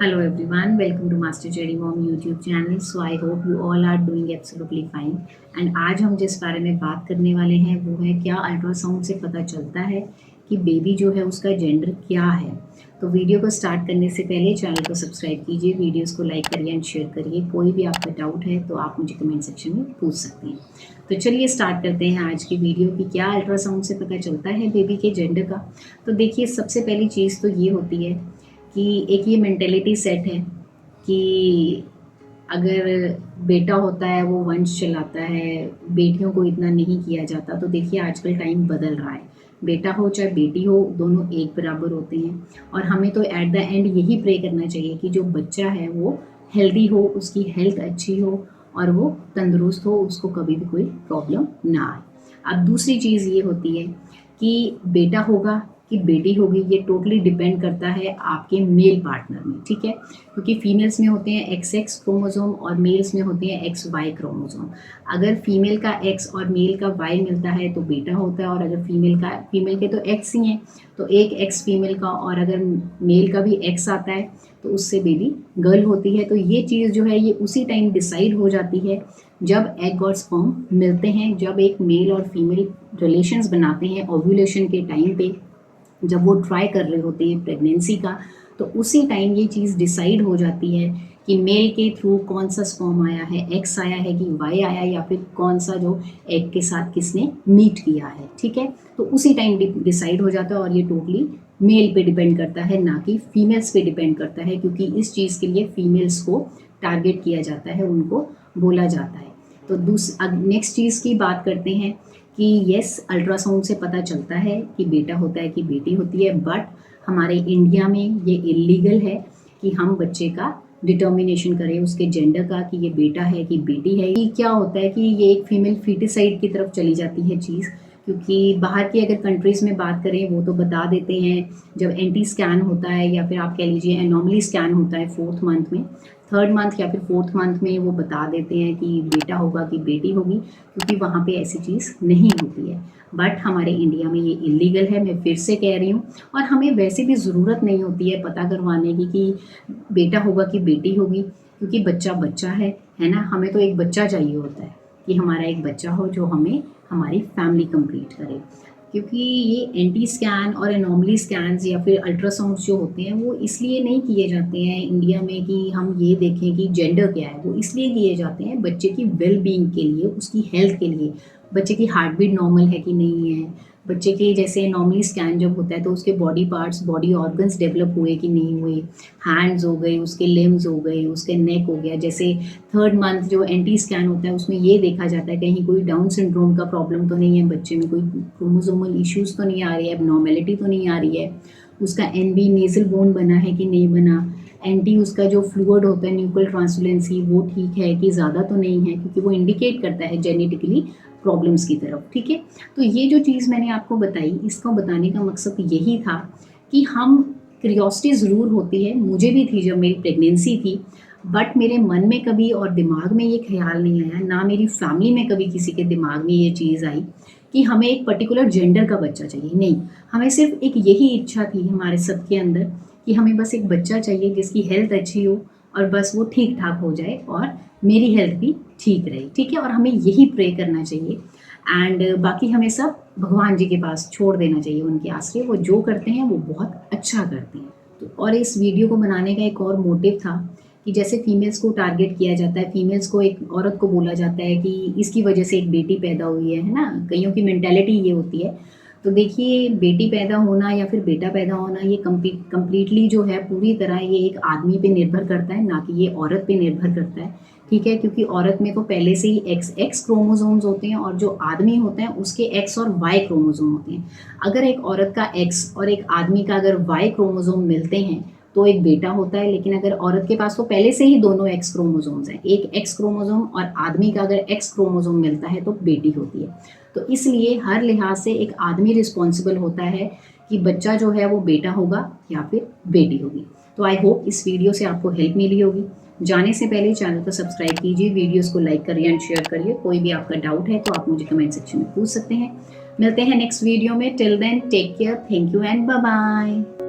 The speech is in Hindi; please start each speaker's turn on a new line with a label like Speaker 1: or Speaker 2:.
Speaker 1: Hello everyone, welcome to Master Cherry Mom YouTube channel. So I hope you all are doing absolutely fine. And आज हम जिस बारे में बात करने वाले हैं वो है क्या अल्ट्रासाउंड से पता चलता है कि बेबी जो है उसका जेंडर क्या है। तो वीडियो को स्टार्ट करने से पहले चैनल को सब्सक्राइब कीजिए, वीडियोस को लाइक करिए एंड शेयर करिए। कोई भी आपका डाउट है तो आप मुझे कमेंट सेक्शन में पूछ सकते हैं। तो चलिए स्टार्ट करते हैं आज की वीडियो कि क्या अल्ट्रासाउंड से पता चलता है बेबी के जेंडर का। तो देखिए, सबसे पहली चीज़ तो ये होती है कि एक ये मेंटेलिटी सेट है कि अगर बेटा होता है वो वंश चलाता है, बेटियों को इतना नहीं किया जाता। तो देखिए आजकल टाइम बदल रहा है, बेटा हो चाहे बेटी हो दोनों एक बराबर होते हैं। और हमें तो एट द एंड यही प्रे करना चाहिए कि जो बच्चा है वो हेल्दी हो, उसकी हेल्थ अच्छी हो और वो तंदुरुस्त हो, उसको कभी भी कोई प्रॉब्लम ना आए। अब दूसरी चीज़ ये होती है कि बेटा होगा कि बेटी होगी, ये टोटली डिपेंड करता है आपके मेल पार्टनर में, ठीक है। क्योंकि फीमेल्स में होते हैं XX क्रोमोसोम और मेल्स में होते हैं XY क्रोमोसोम। अगर फीमेल का X और मेल का Y मिलता है तो बेटा होता है, और अगर फीमेल के तो X ही हैं तो एक X फीमेल का, और अगर मेल का भी X आता है तो उससे बेबी गर्ल होती है। तो ये चीज़ जो है ये उसी टाइम डिसाइड हो जाती है जब एग और स्पर्म मिलते हैं, जब एक मेल और फीमेल रिलेशंस बनाते हैं ओव्यूलेशन के टाइम पे, जब वो ट्राई कर रहे होते हैं प्रेगनेंसी का, तो उसी टाइम ये चीज़ डिसाइड हो जाती है कि मेल के थ्रू कौन सा स्पर्म आया है, एक्स आया है कि वाई आया, या फिर कौन सा जो एग के साथ किसने मीट किया है, ठीक है। तो उसी टाइम डिसाइड हो जाता है, और ये टोटली मेल पे डिपेंड करता है ना कि फीमेल्स पे डिपेंड करता है, क्योंकि इस चीज़ के लिए फीमेल्स को टारगेट किया जाता है, उनको बोला जाता है। तो नेक्स्ट चीज़ की बात करते हैं कि यस, अल्ट्रासाउंड से पता चलता है कि बेटा होता है कि बेटी होती है, बट हमारे इंडिया में ये इलीगल है कि हम बच्चे का डिटर्मिनेशन करें उसके जेंडर का कि ये बेटा है कि बेटी है। ये क्या होता है कि ये एक फीमेल फीटिसाइड की तरफ चली जाती है चीज़, क्योंकि बाहर की अगर कंट्रीज़ में बात करें वो तो बता देते हैं जब एंटी स्कैन होता है, या फिर आप कह लीजिए एनॉमली स्कैन होता है 4th मंथ में, 3rd मंथ या फिर 4th मंथ में, वो बता देते हैं कि बेटा होगा कि बेटी होगी, क्योंकि वहाँ पे ऐसी चीज़ नहीं होती है। बट हमारे इंडिया में ये इलीगल है, मैं फिर से कह रही हूँ। और हमें वैसे भी ज़रूरत नहीं होती है पता करवाने की कि बेटा होगा कि बेटी होगी, क्योंकि बच्चा बच्चा है ना। हमें तो एक बच्चा चाहिए होता है कि हमारा एक बच्चा हो जो हमें हमारी फैमिली कंप्लीट करे। क्योंकि ये एंटी स्कैन और एनॉमली स्कैन्स या फिर अल्ट्रासाउंड्स जो होते हैं वो इसलिए नहीं किए जाते हैं इंडिया में कि हम ये देखें कि जेंडर क्या है। वो इसलिए किए जाते हैं बच्चे की वेल बीइंग के लिए, उसकी हेल्थ के लिए, बच्चे की हार्ट बीट नॉर्मल है कि नहीं है, बच्चे के जैसे नॉर्मली स्कैन जब होता है तो उसके body parts, body organs develop हुए कि नहीं हुए, हैंड्स हो गए, उसके लिम्स हो गए, उसके नेक हो गया। जैसे 3rd मंथ जो एंटी स्कैन होता है उसमें ये देखा जाता है कहीं कोई डाउन सिंड्रोम का प्रॉब्लम तो नहीं है बच्चे में, कोई क्रोमोसोमल इश्यूज तो नहीं आ रही है, एबनॉर्मेलिटी तो नहीं आ रही है, उसका NB नेजल बोन बना है कि नहीं बना, एंटी उसका जो फ्लूइड होता है न्यूक्लियर ट्रांसलुसेंसी वो ठीक है कि ज़्यादा तो नहीं है, क्योंकि वो इंडिकेट करता है जेनेटिकली प्रॉब्लम्स की तरफ, ठीक है। तो ये जो चीज़ मैंने आपको बताई, इसको बताने का मकसद यही था कि हम, क्यूरियोसिटी ज़रूर होती है, मुझे भी थी जब मेरी प्रेगनेंसी थी, बट मेरे मन में कभी और दिमाग में ये ख्याल नहीं आया, ना मेरी फैमिली में कभी किसी के दिमाग में ये चीज़ आई कि हमें एक पर्टिकुलर जेंडर का बच्चा चाहिए। नहीं, हमें सिर्फ एक यही इच्छा थी हमारे सबके अंदर कि हमें बस एक बच्चा चाहिए जिसकी हेल्थ अच्छी हो, और बस वो ठीक ठाक हो जाए और मेरी हेल्थ भी ठीक रहे, ठीक है। और हमें यही प्रे करना चाहिए, एंड बाकी हमें सब भगवान जी के पास छोड़ देना चाहिए, उनके आश्रय, वो जो करते हैं वो बहुत अच्छा करते हैं। तो और इस वीडियो को बनाने का एक और मोटिव था कि जैसे फीमेल्स को टारगेट किया जाता है, फीमेल्स को, एक औरत को बोला जाता है कि इसकी वजह से एक बेटी पैदा हुई है ना, कईयों की मेंटालिटी ये होती है। तो देखिए, बेटी पैदा होना या फिर बेटा पैदा होना ये कंप्लीटली जो है पूरी तरह ये एक आदमी पे निर्भर करता है, ना कि ये औरत पे निर्भर करता है, ठीक है। क्योंकि औरत में तो पहले से ही XX क्रोमोसोम्स होते हैं, और जो आदमी होते हैं उसके X और Y क्रोमोसोम होते हैं। अगर एक औरत का X और एक आदमी का अगर Y क्रोमोसोम मिलते हैं तो एक बेटा होता है, लेकिन अगर औरत के पास तो पहले से ही दोनों X क्रोमोसोम्स हैं, एक X क्रोमोसोम और आदमी का अगर X क्रोमोसोम मिलता है तो बेटी होती है। तो इसलिए हर लिहाज से एक आदमी रिस्पॉन्सिबल होता है कि बच्चा जो है वो बेटा होगा या फिर बेटी होगी। तो आई होप इस वीडियो से आपको हेल्प मिली होगी। जाने से पहले चैनल को सब्सक्राइब कीजिए, वीडियोस को लाइक करिए एंड शेयर करिए। कोई भी आपका डाउट है तो आप मुझे कमेंट सेक्शन में पूछ सकते हैं। मिलते हैं नेक्स्ट वीडियो में। Till then take care, thank you and bye bye.